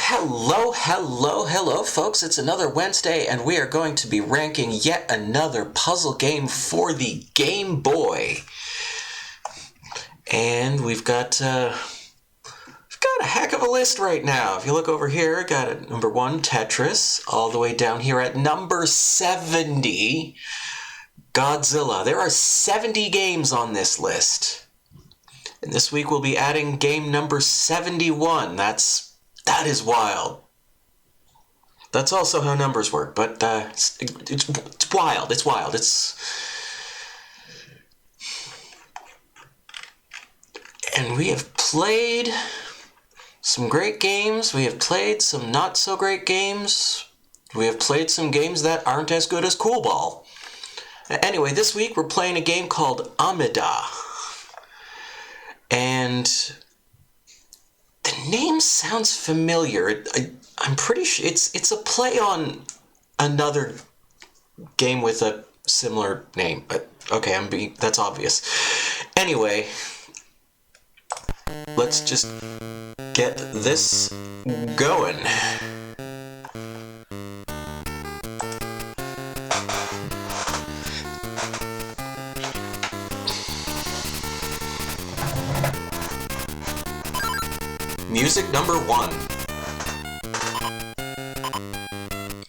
Hello, folks. It's another Wednesday, and we are going to be ranking yet another puzzle game for the Game Boy. And we've got a heck of a list right now. If you look over here, got at number 1, Tetris, all the way down here at number 70, Godzilla. There are 70 games on this list. And this week we'll be adding game number 71. That is wild. That's also how numbers work, but it's wild. It's wild. And we have played some great games. We have played some not so great games. We have played some games that aren't as good as Cool Ball. Anyway, this week we're playing a game called Amida. And the name sounds familiar. I'm pretty sure it's a play on another game with a similar name. But okay, that's obvious. Anyway, let's just get this going. Music number 1.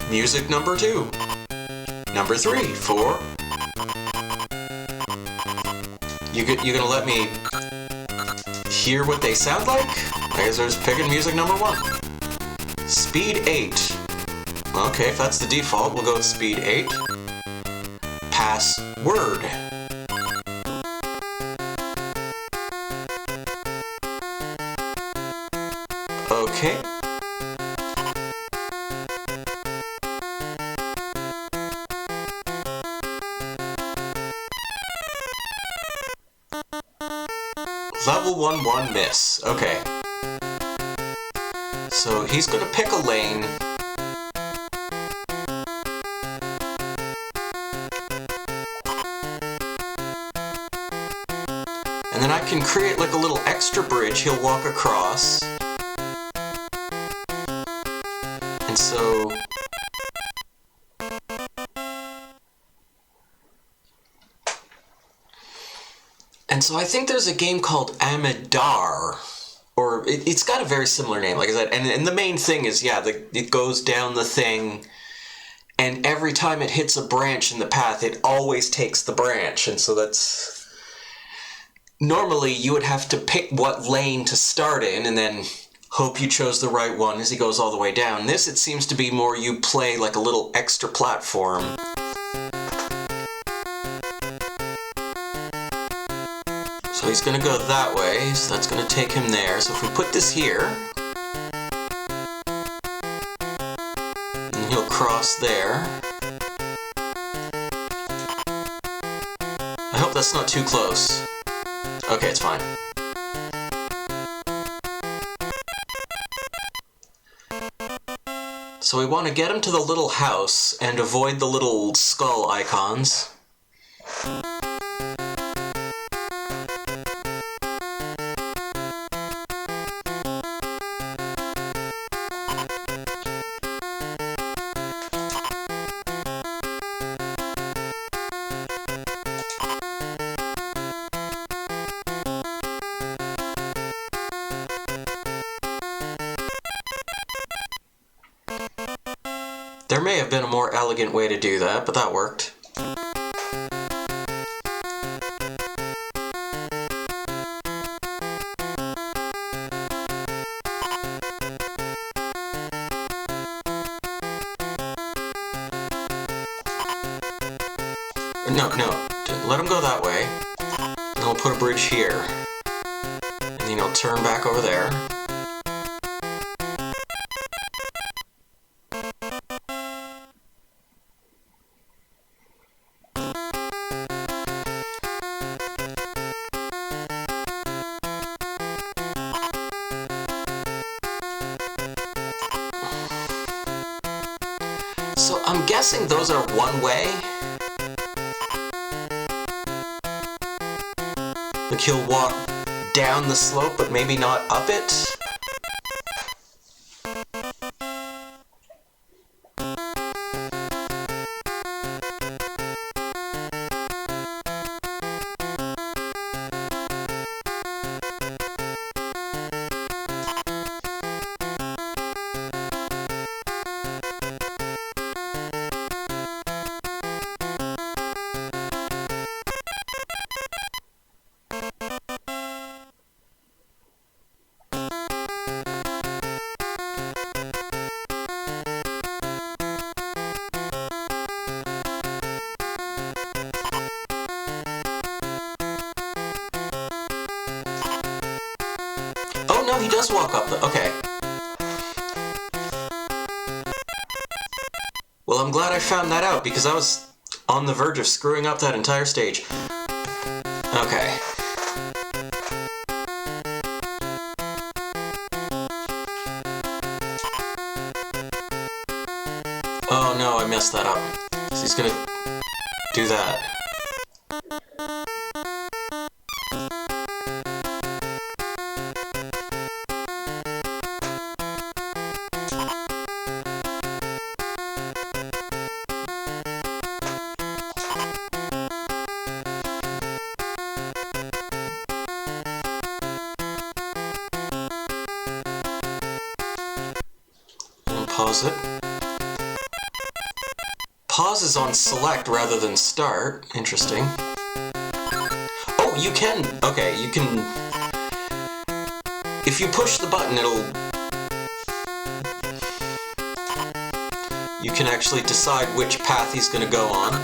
Music number 2. Number 3, 4. You gonna let me hear what they sound like? I guess I'm just picking music number 1. Speed 8. Okay, if that's the default, we'll go with speed 8. Password. Okay. Level 1-1 miss. Okay. So he's gonna pick a lane. And then I can create like a little extra bridge he'll walk across. So I think there's a game called Amida, or it's got a very similar name, like I said. And the main thing is, it goes down the thing, and every time it hits a branch in the path, it always takes the branch. And so that's... Normally, you would have to pick what lane to start in, and then hope you chose the right one as he goes all the way down. This, it seems to be more you play like a little extra platform. So he's going to go that way, so that's going to take him there. So if we put this here, and he'll cross there. I hope that's not too close. Okay, it's fine. So we want to get him to the little house and avoid the little skull icons. There may have been a more elegant way to do that, but that worked. No, let him go that way. And we'll put a bridge here. And then he'll turn back over there. So I'm guessing those are one way. Like he'll walk down the slope, but maybe not up it. does walk up the... Okay. Well, I'm glad I found that out, because I was on the verge of screwing up that entire stage. Okay. Oh no, I messed that up. So he's gonna do that. Pause it. Pause is on select rather than start. Interesting. Oh, you can... Okay, you can... If you push the button, it'll... You can actually decide which path he's gonna go on.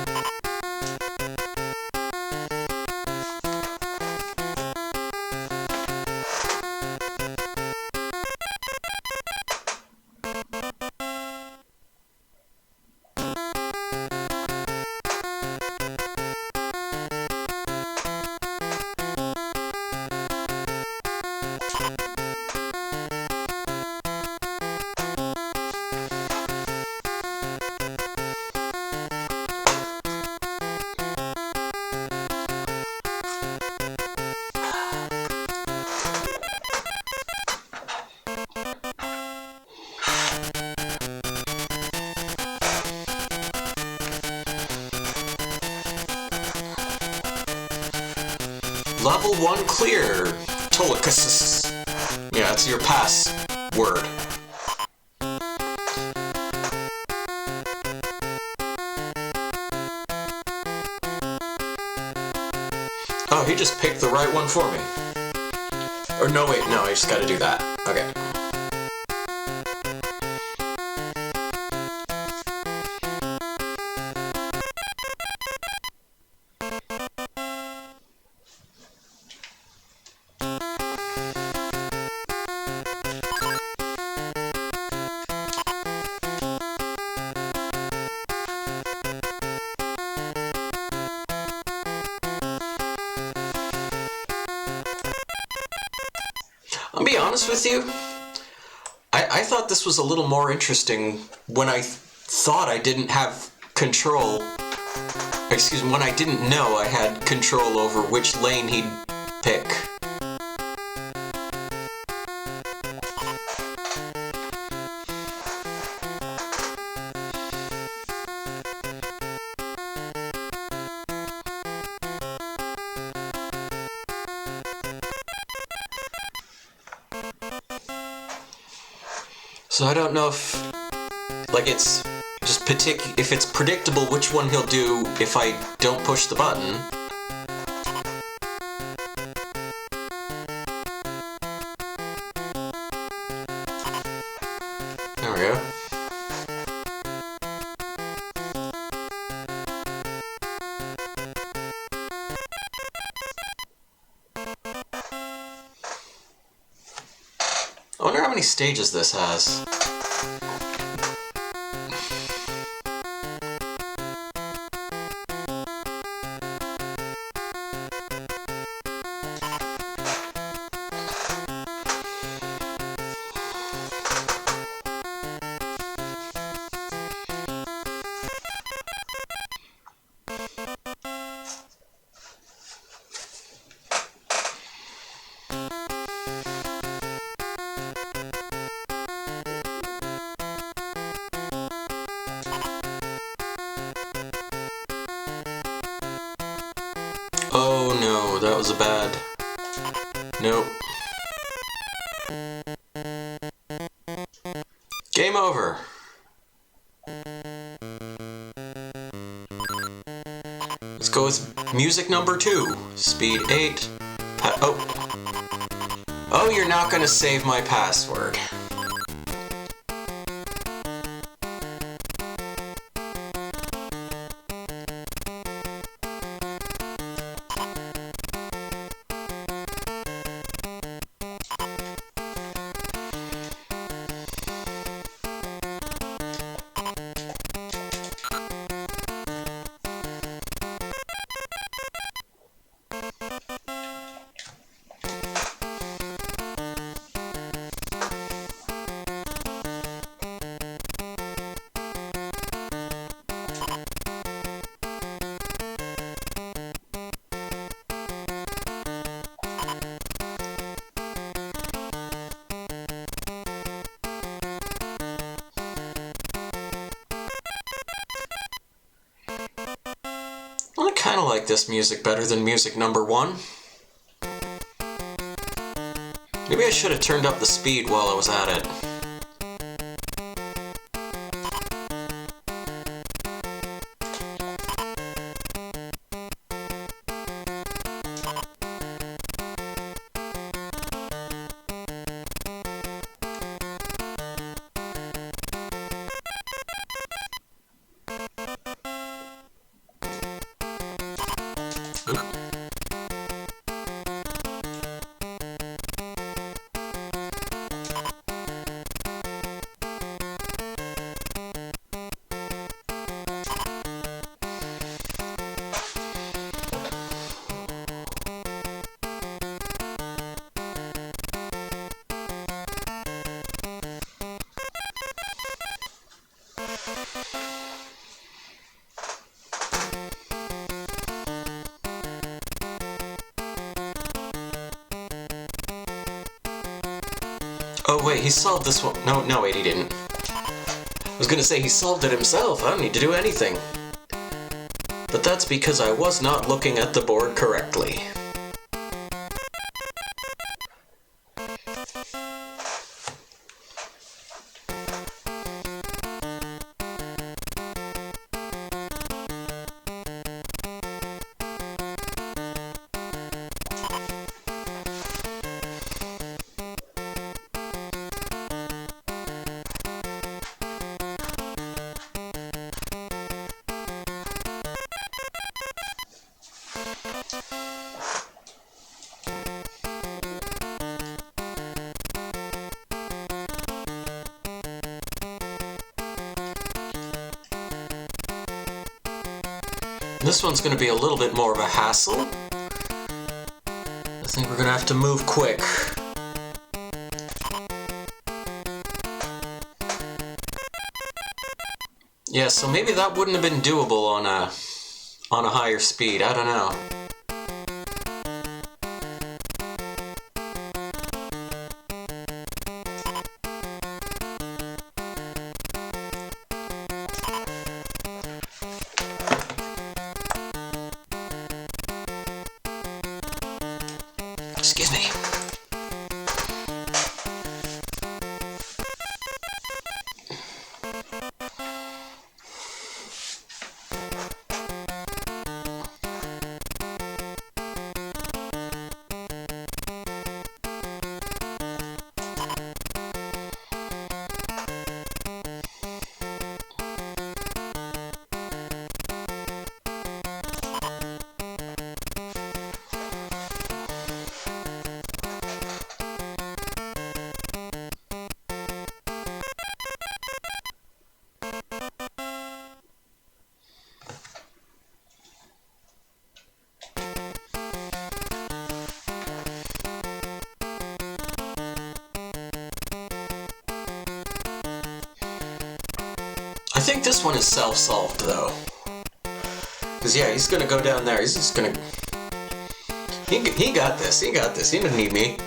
Level 1 clear. Tolikus. Yeah, that's your password. Oh, he just picked the right one for me. Or no, wait, no, I just gotta do that. Okay. I'll be honest with you, I thought this was a little more interesting when I thought I didn't have control, excuse me, when I didn't know I had control over which lane he'd pick. So I don't know if, like, it's just if it's predictable which one he'll do if I don't push the button. There we go. I wonder how many stages this has. Oh no, that was a bad... Nope. Game over. Let's go with music number 2. Speed 8. Oh, you're not gonna save my password. kind of like this music better than music number 1. Maybe I should have turned up the speed while I was at it. Oh wait, he solved this one. No, wait, he didn't. I was gonna say he solved it himself. I don't need to do anything. But that's because I was not looking at the board correctly. This one's going to be a little bit more of a hassle. I think we're going to have to move quick. Yeah, so maybe that wouldn't have been doable on a higher speed. I don't know. Excuse me. I think this one is self-solved, though. Because, yeah, he's gonna go down there. He's just gonna... He got this. He got this. He didn't need me.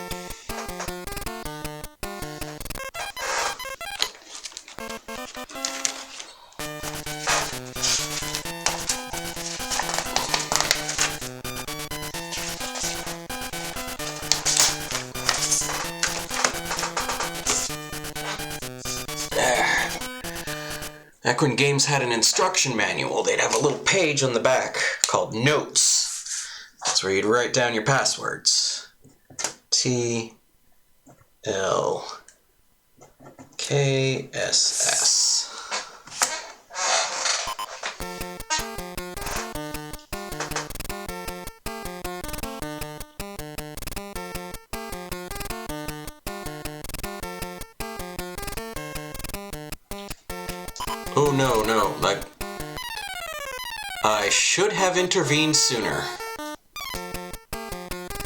Back when games had an instruction manual, they'd have a little page on the back called Notes. That's where you'd write down your passwords. TLKSS. Oh no, like... I should have intervened sooner.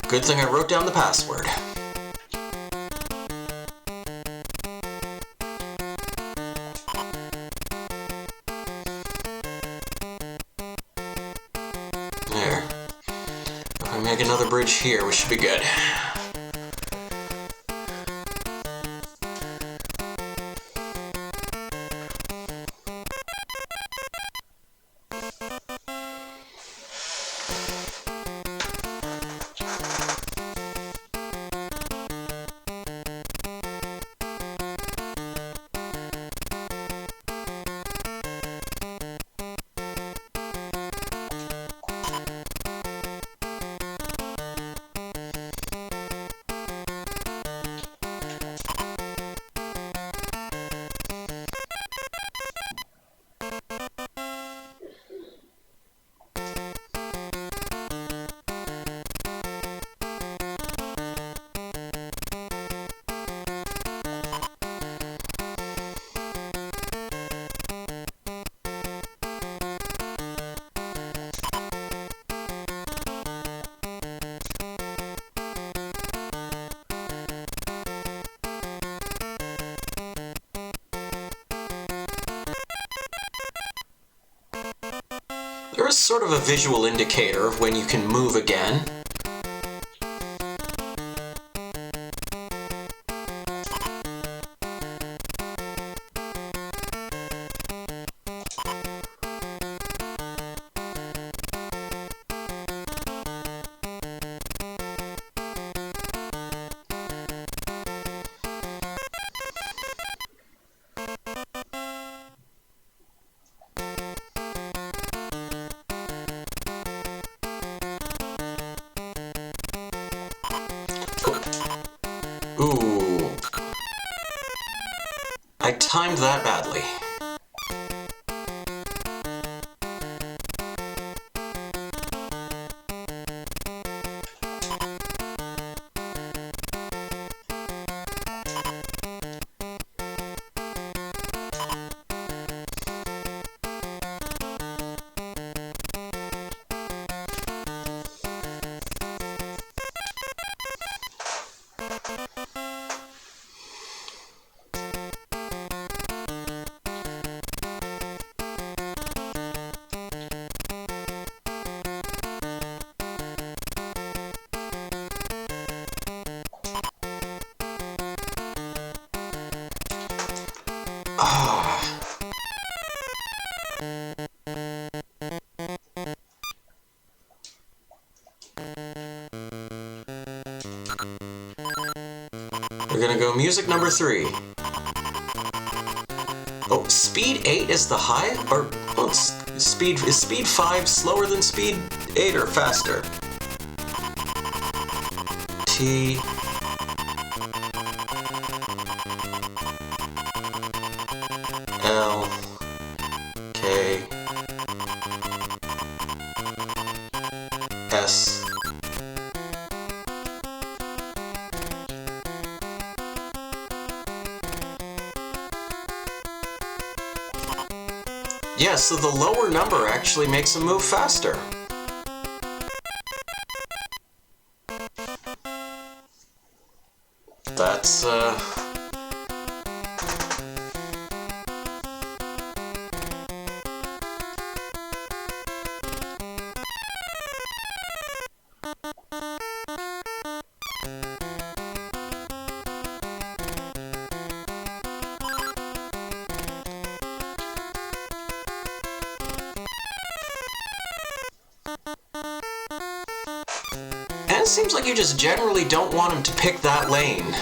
Good thing I wrote down the password. There. If I make another bridge here, we should be good. is sort of a visual indicator of when you can move again. Ooh. I timed that badly. We're gonna go music number 3. Oh, speed 8 is the high? Or, oh, is speed 5 slower than speed 8 or faster? T... L... K... S... Yeah, so the lower number actually makes him move faster. That's, And it seems like you just generally don't want him to pick that lane.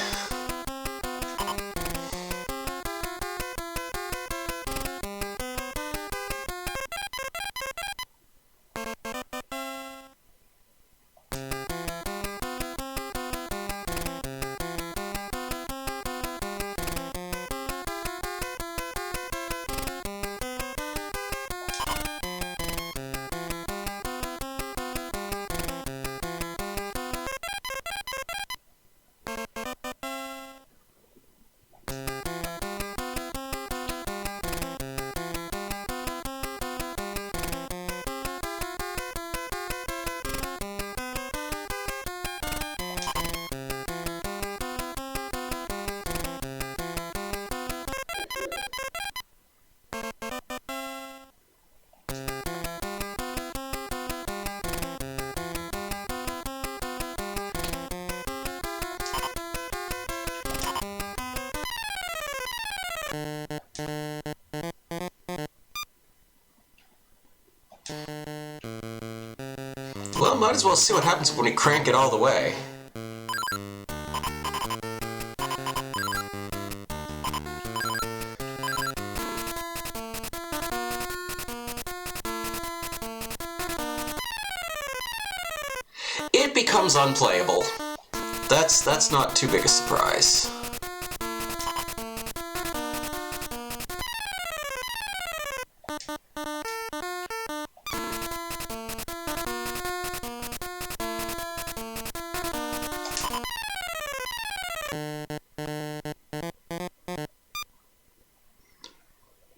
Well, might as well see what happens when we crank it all the way. It becomes unplayable. That's not too big a surprise.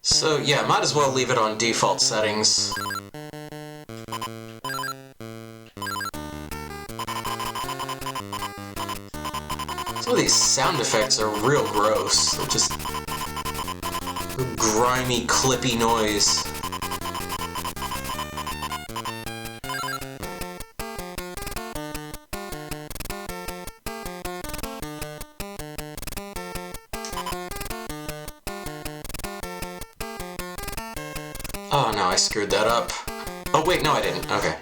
So yeah, might as well leave it on default settings. Some of these sound effects are real gross. They're just grimy, clippy noise. I screwed that up. Oh wait, no I didn't. Okay.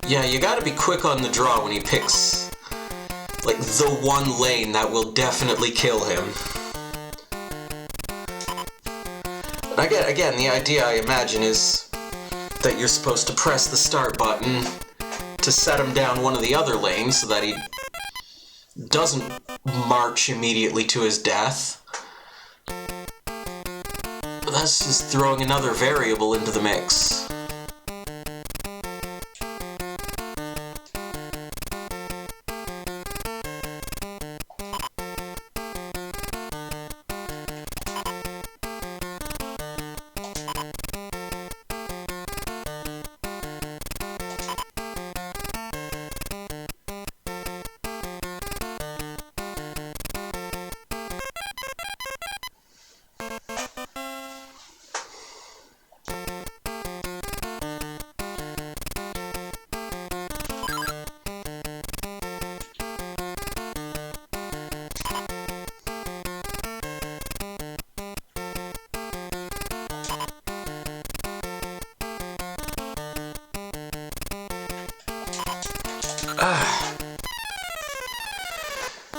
Yeah, you gotta be quick on the draw when he picks, like, the one lane that will definitely kill him. But again, the idea, I imagine, is that you're supposed to press the start button to set him down one of the other lanes so that he doesn't march immediately to his death. But that's just throwing another variable into the mix.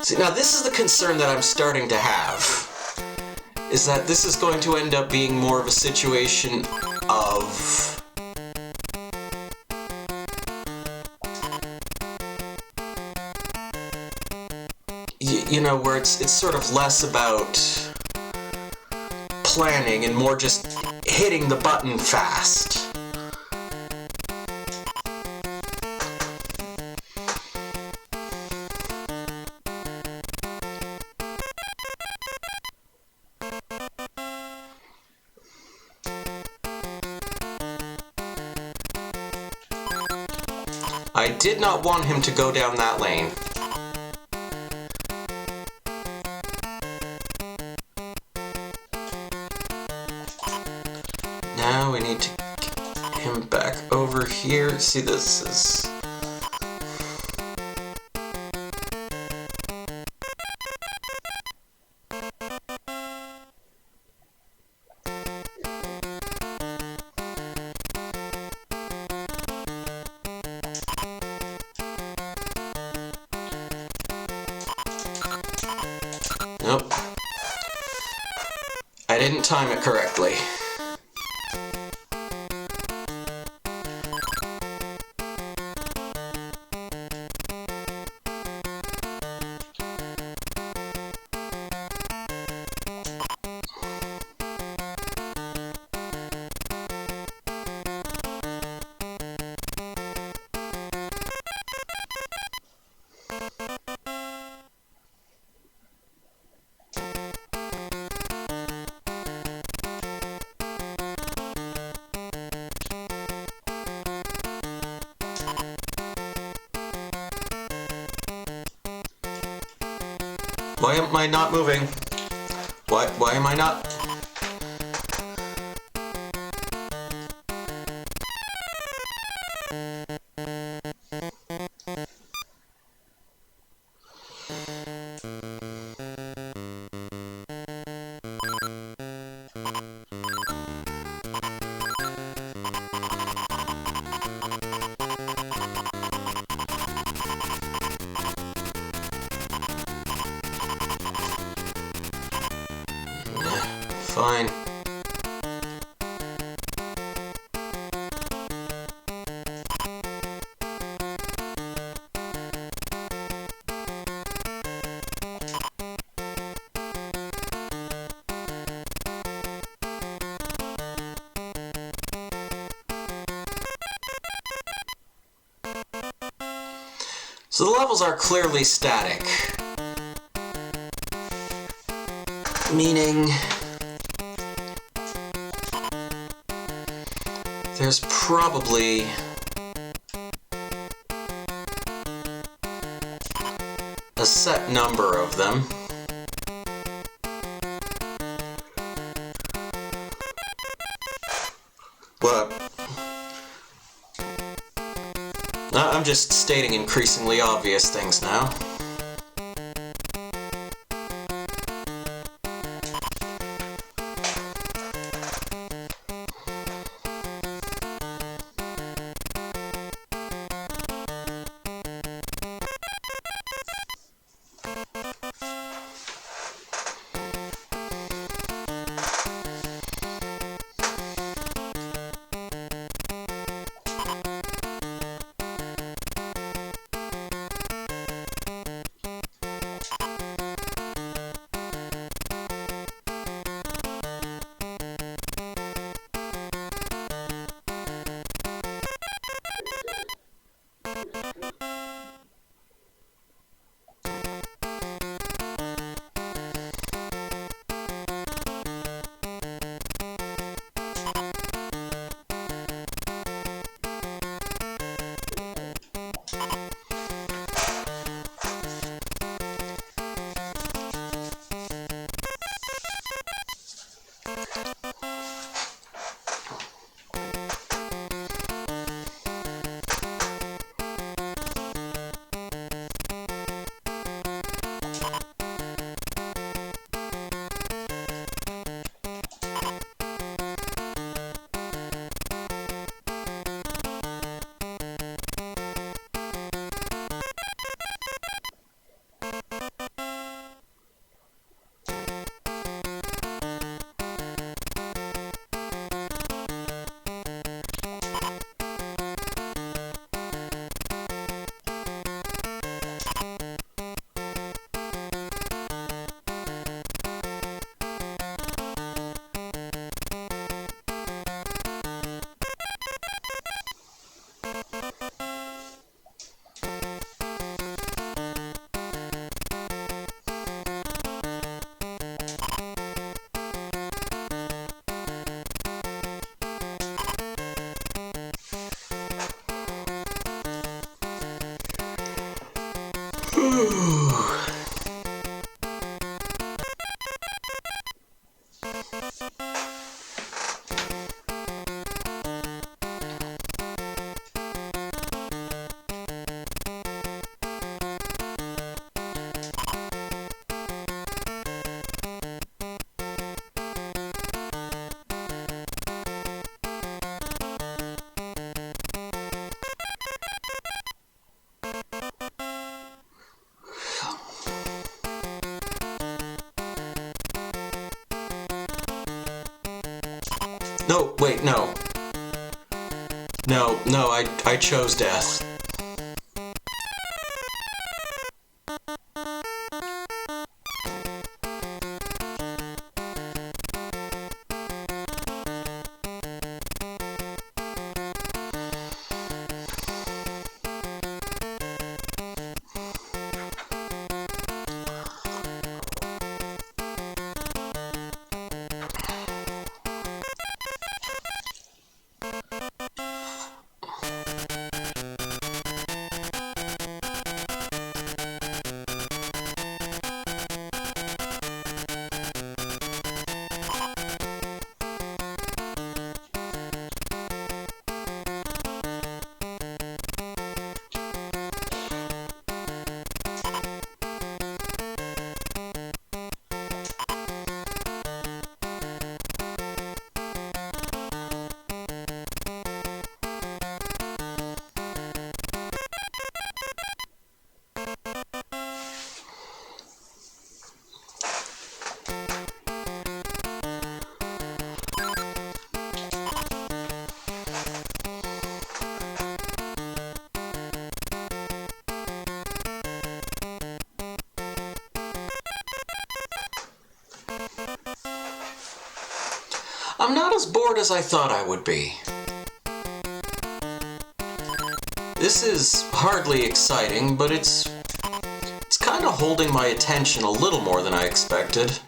See, now this is the concern that I'm starting to have, is that this is going to end up being more of a situation of you know, where it's sort of less about planning and more just hitting the button fast. I did not want him to go down that lane. Now we need to get him back over here. See, this is... Nope. I didn't time it correctly. Why am I not moving? Why am I not? Fine. So the levels are clearly static, meaning there's probably a set number of them. What? I'm just stating increasingly obvious things now. No, wait, no. No, I chose death. I'm not as bored as I thought I would be. This is hardly exciting, but it's kind of holding my attention a little more than I expected.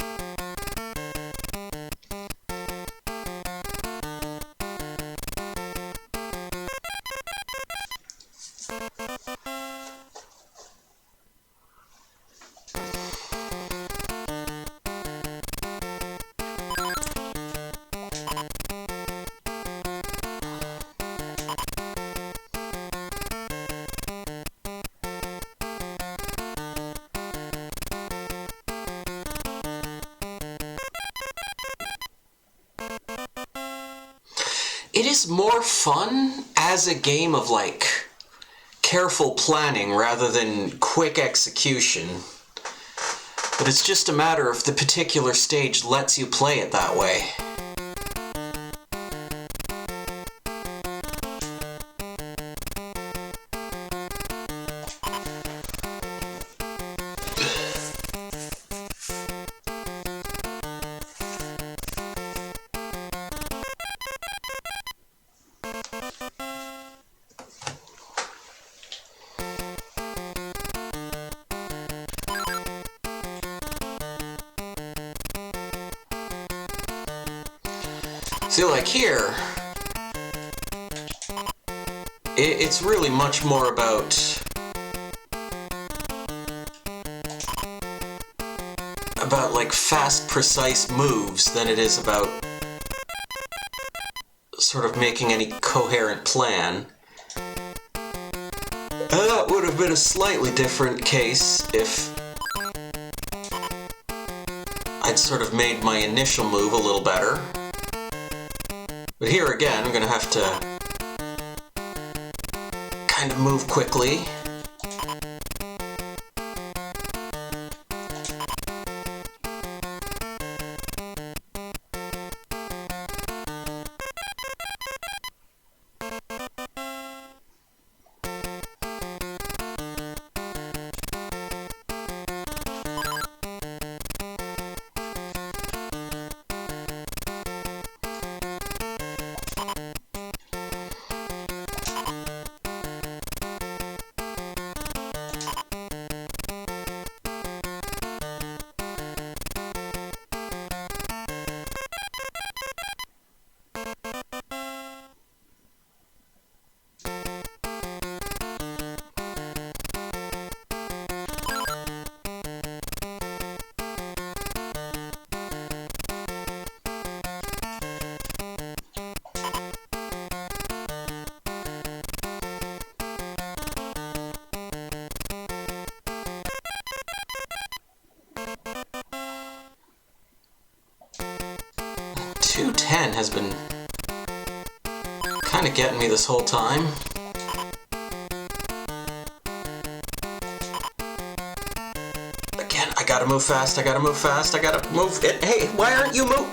It is more fun as a game of, like, careful planning rather than quick execution. But it's just a matter if the particular stage lets you play it that way. See, like here, it's really much more about like fast, precise moves than it is about sort of making any coherent plan. That would have been a slightly different case if I'd sort of made my initial move a little better. But here again, I'm going to have to kind of move quickly. .210 has been kind of getting me this whole time. Again, I gotta move fast, I gotta move fast, I gotta move it. Hey, why aren't you moving?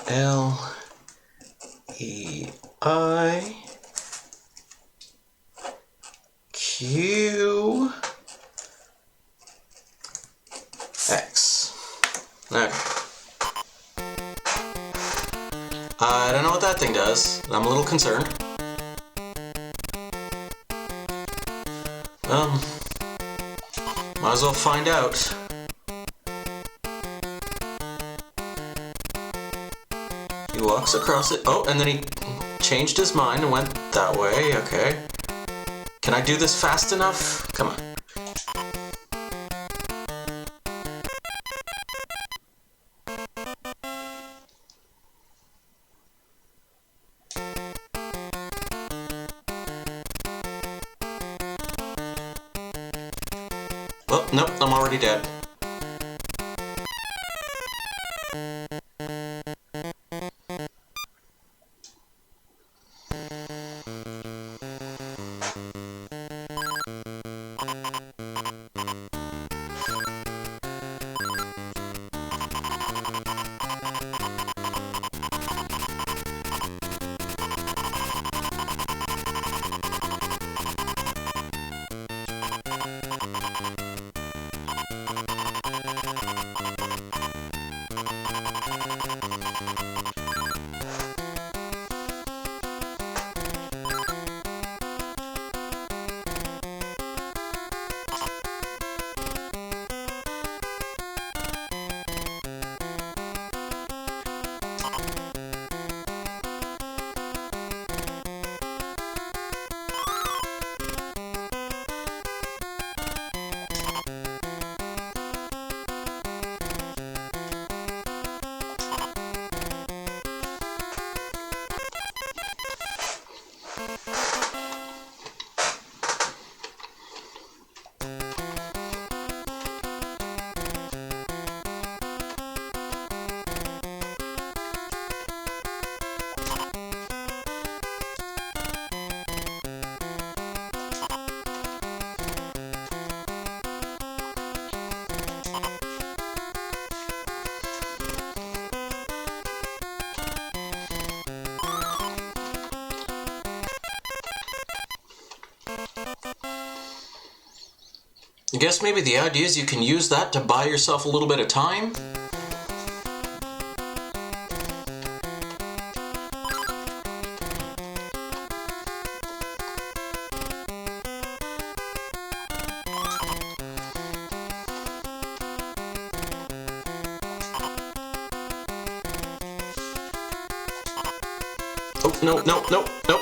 L E I Q X. Okay. I don't know what that thing does. I'm a little concerned. Might as well find out. He walks across it. Oh, and then he changed his mind and went that way. Okay. Can I do this fast enough? Come on. Oh, nope, I'm already dead. I guess maybe the idea is you can use that to buy yourself a little bit of time? Oh, no, no, no, no.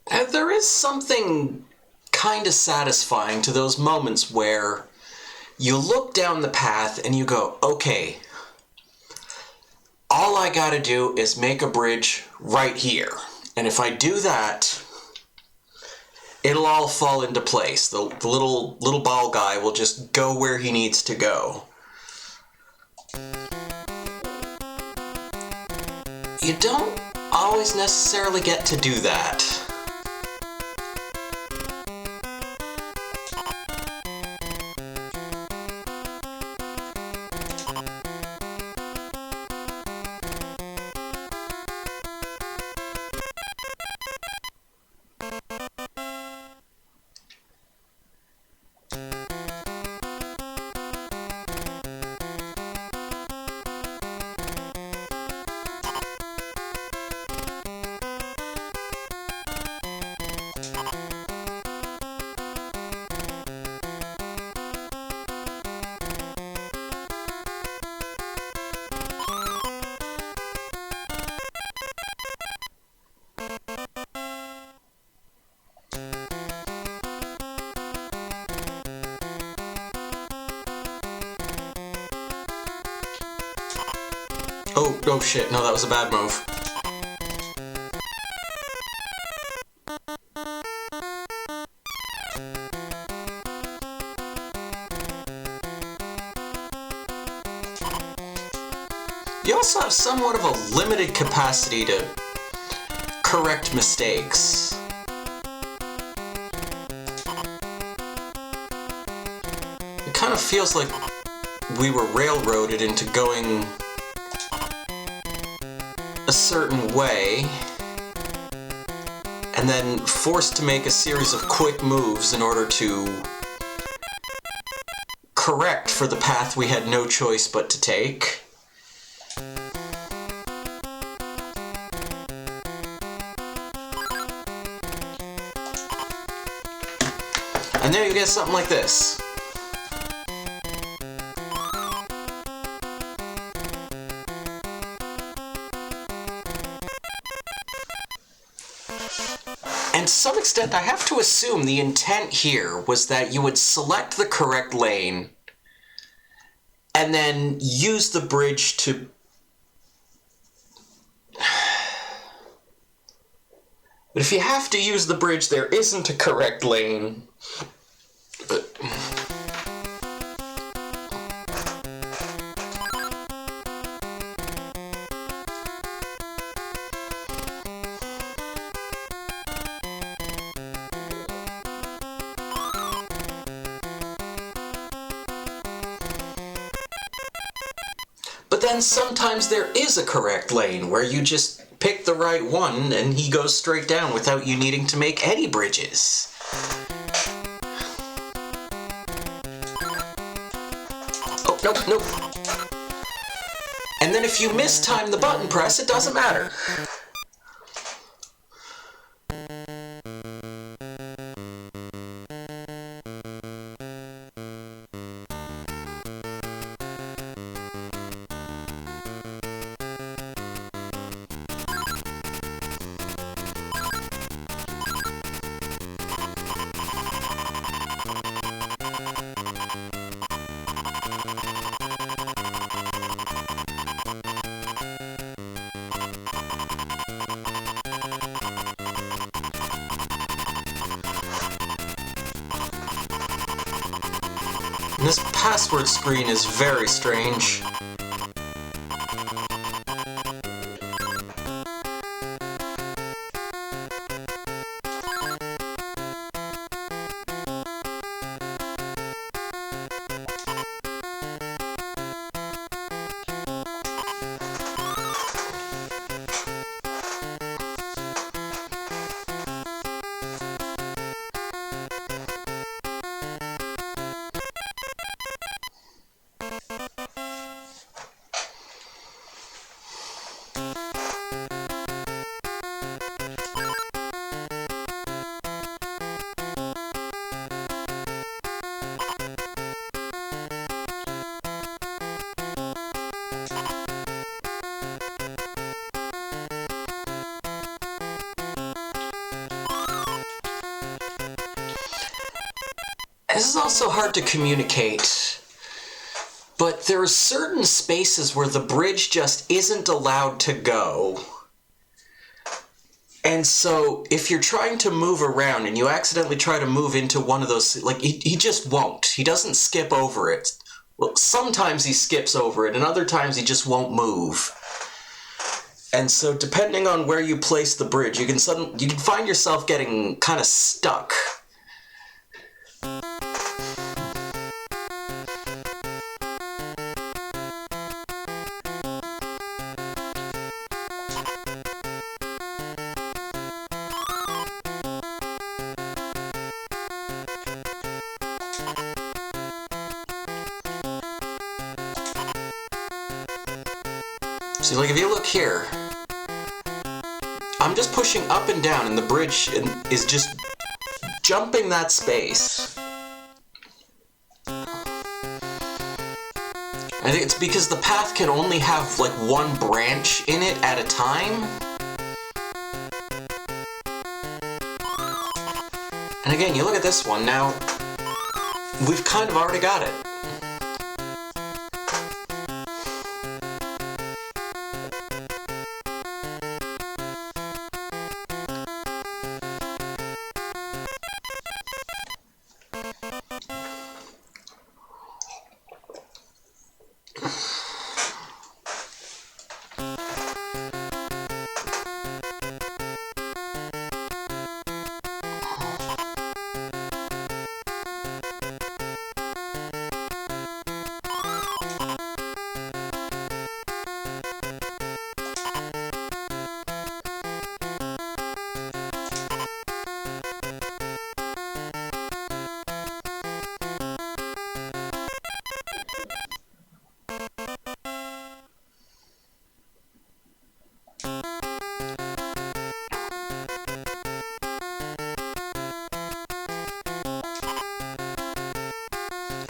And there is something kind of satisfying to those moments where you look down the path and you go, okay, all I gotta do is make a bridge right here. And if I do that, it'll all fall into place. The little ball guy will just go where he needs to go. You don't always necessarily get to do that. Oh shit, no, that was a bad move. You also have somewhat of a limited capacity to correct mistakes. It kind of feels like we were railroaded into going a certain way, and then forced to make a series of quick moves in order to correct for the path we had no choice but to take. And there you get something like this. And to some extent, I have to assume the intent here was that you would select the correct lane and then use the bridge to... But if you have to use the bridge, there isn't a correct lane. But then sometimes there is a correct lane where you just pick the right one and he goes straight down without you needing to make any bridges. Oh, nope, nope. And then if you mistime the button press, it doesn't matter. And this password screen is very strange. This is also hard to communicate, but there are certain spaces where the bridge just isn't allowed to go. And so if you're trying to move around and you accidentally try to move into one of those, like, he just won't. He doesn't skip over it. Well, sometimes he skips over it, and other times he just won't move. And so depending on where you place the bridge, you can find yourself getting kind of stuck. So, like, if you look here, I'm just pushing up and down, and the bridge is just jumping that space. I think it's because the path can only have, like, one branch in it at a time. And again, you look at this one, now, we've kind of already got it.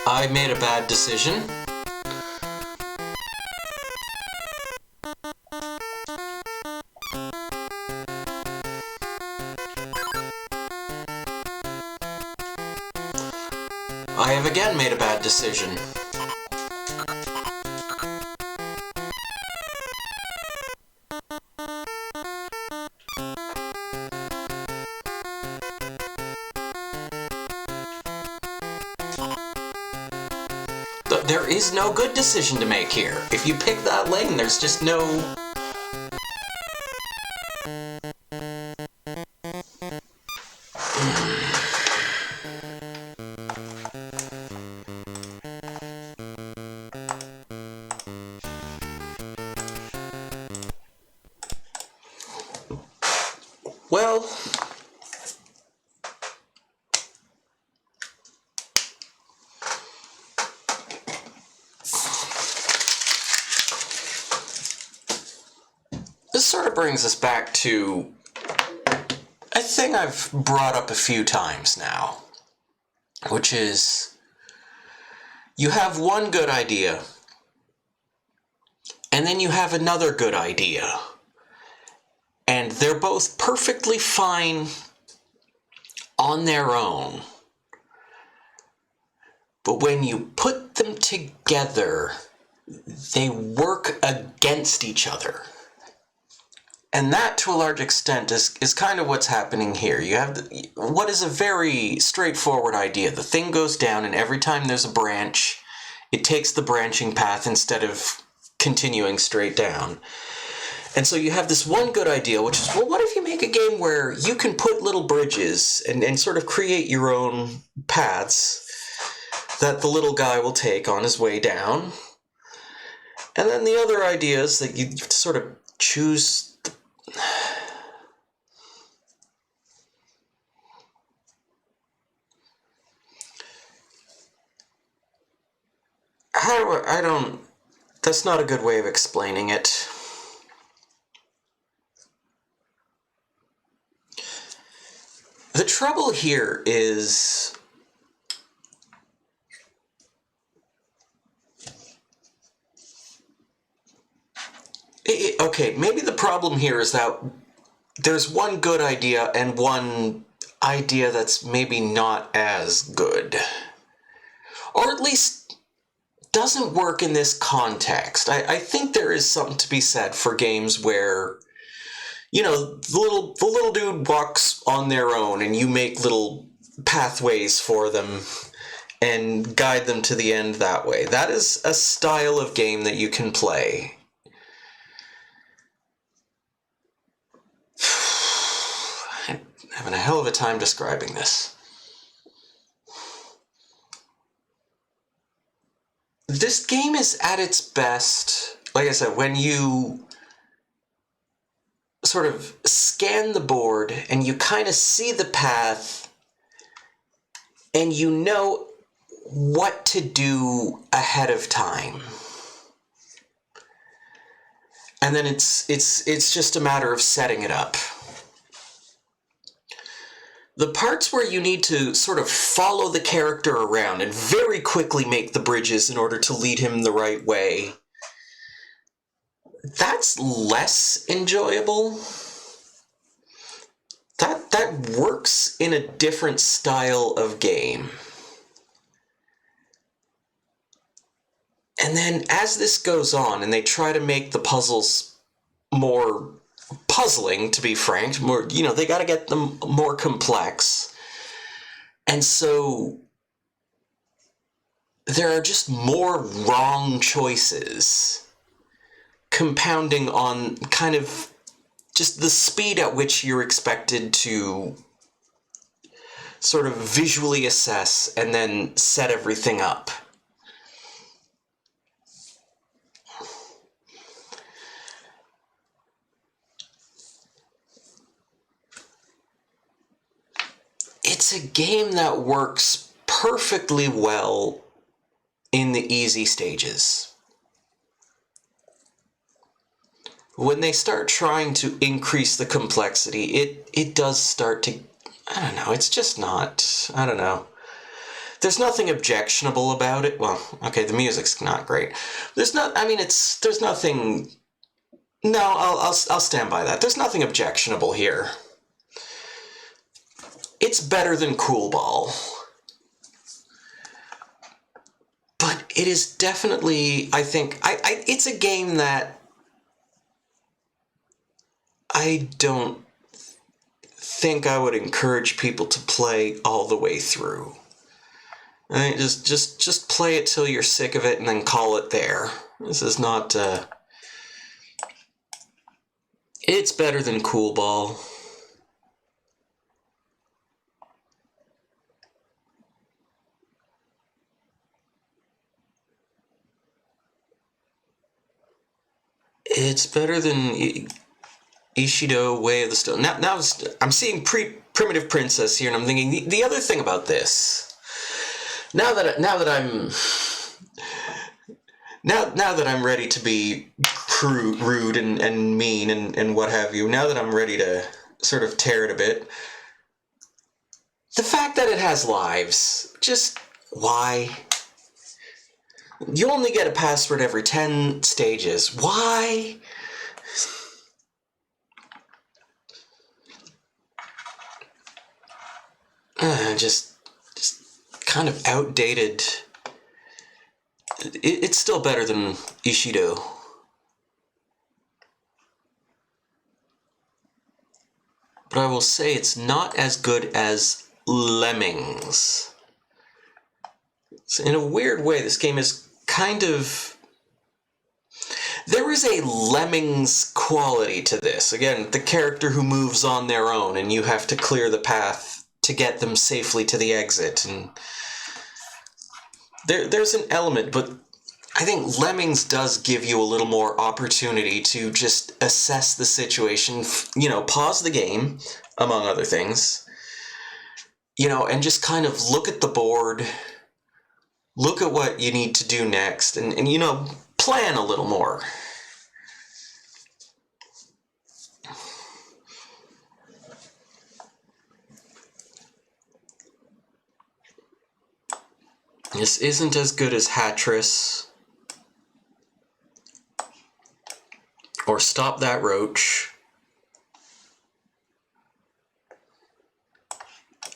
I made a bad decision. I have again made a bad decision. There is no good decision to make here. If you pick that lane, there's just no... Well... This sort of brings us back to a thing I've brought up a few times now, which is you have one good idea, and then you have another good idea, and they're both perfectly fine on their own. But when you put them together, they work against each other. And that, to a large extent, is kind of what's happening here. You have what is a very straightforward idea. The thing goes down, and every time there's a branch, it takes the branching path instead of continuing straight down. And so you have this one good idea, which is, well, what if you make a game where you can put little bridges and sort of create your own paths that the little guy will take on his way down? And then the other idea is that you sort of choose... I don't... That's not a good way of explaining it. The trouble here is... Okay, maybe the problem here is that there's one good idea and one idea that's maybe not as good. Or at least doesn't work in this context. I think there is something to be said for games where, you know, the little dude walks on their own and you make little pathways for them and guide them to the end that way. That is a style of game that you can play. I'm having a hell of a time describing this. This game is at its best, like I said, when you sort of scan the board and you kind of see the path and you know what to do ahead of time. And then it's just a matter of setting it up. The parts where you need to sort of follow the character around and very quickly make the bridges in order to lead him the right way, that's less enjoyable. That works in a different style of game. And then as this goes on and they try to make the puzzles more puzzling, to be frank, more, you know, they got to get them more complex. And so there are just more wrong choices compounding on kind of just the speed at which you're expected to sort of visually assess and then set everything up. It's a game that works perfectly well in the easy stages. When they start trying to increase the complexity, it does start to, I don't know, it's just not, I don't know. There's nothing objectionable about it. Well, okay, the music's not great. There's not. I mean, there's nothing. No, I'll stand by that. There's nothing objectionable here. It's better than Cool Ball. But it is definitely, I think, it's a game that I don't think I would encourage people to play all the way through. I mean, just play it till you're sick of it and then call it there. This is not, it's better than Cool Ball. It's better than Ishido Way of the Stone. Now I'm seeing Primitive Princess here, and I'm thinking the other thing about this. Now that I'm ready to be crude, rude, and mean, and what have you. Now that I'm ready to sort of tear it a bit. The fact that it has lives, just why? You only get a password every 10 stages. Why? Just kind of outdated. It's still better than Ishido. But I will say it's not as good as Lemmings. So in a weird way, this game is kind of... There is a Lemmings quality to this. Again, the character who moves on their own, and you have to clear the path to get them safely to the exit. And there's an element, but I think Lemmings does give you a little more opportunity to just assess the situation, pause the game, among other things, and just kind of look at the board, look at what you need to do next, and plan a little more. This isn't as good as Hattress or Stop That Roach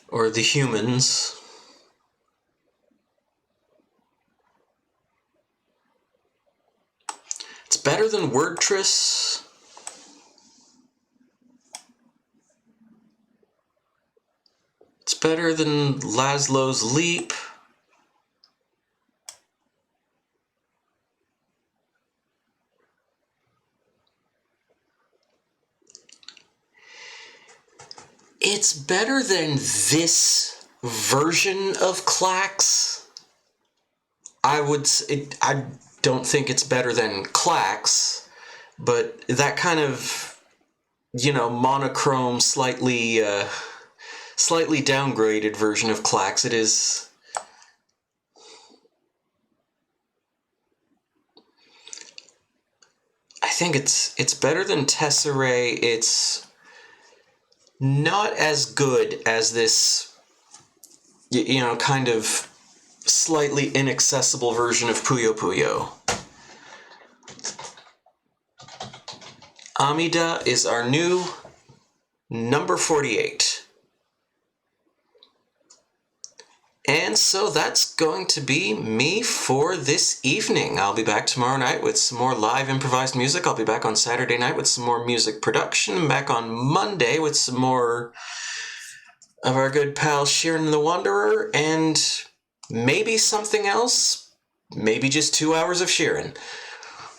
or The Humans. It's better than Wordtress. It's better than Laszlo's Leap. It's better than this version of Klax. I don't think it's better than Klax, but that kind of, monochrome, slightly downgraded version of Klax, it is. I think it's better than Tesserae. It's not as good as this, kind of slightly inaccessible version of Puyo Puyo. Amida is our new number 48. And so that's going to be me for this evening. I'll be back tomorrow night with some more live improvised music. I'll be back on Saturday night with some more music production. I'm back on Monday with some more of our good pal Sheeran the Wanderer, and maybe something else. Maybe just 2 hours of Sheeran.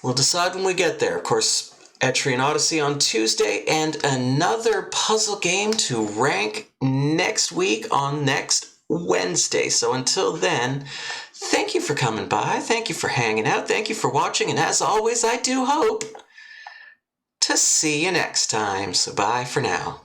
We'll decide when we get there. Of course, Etrian Odyssey on Tuesday, and another puzzle game to rank next week on next Wednesday. So until then, thank you for coming by, thank you for hanging out, thank you for watching, and as always, I do hope to see you next time. So bye for now.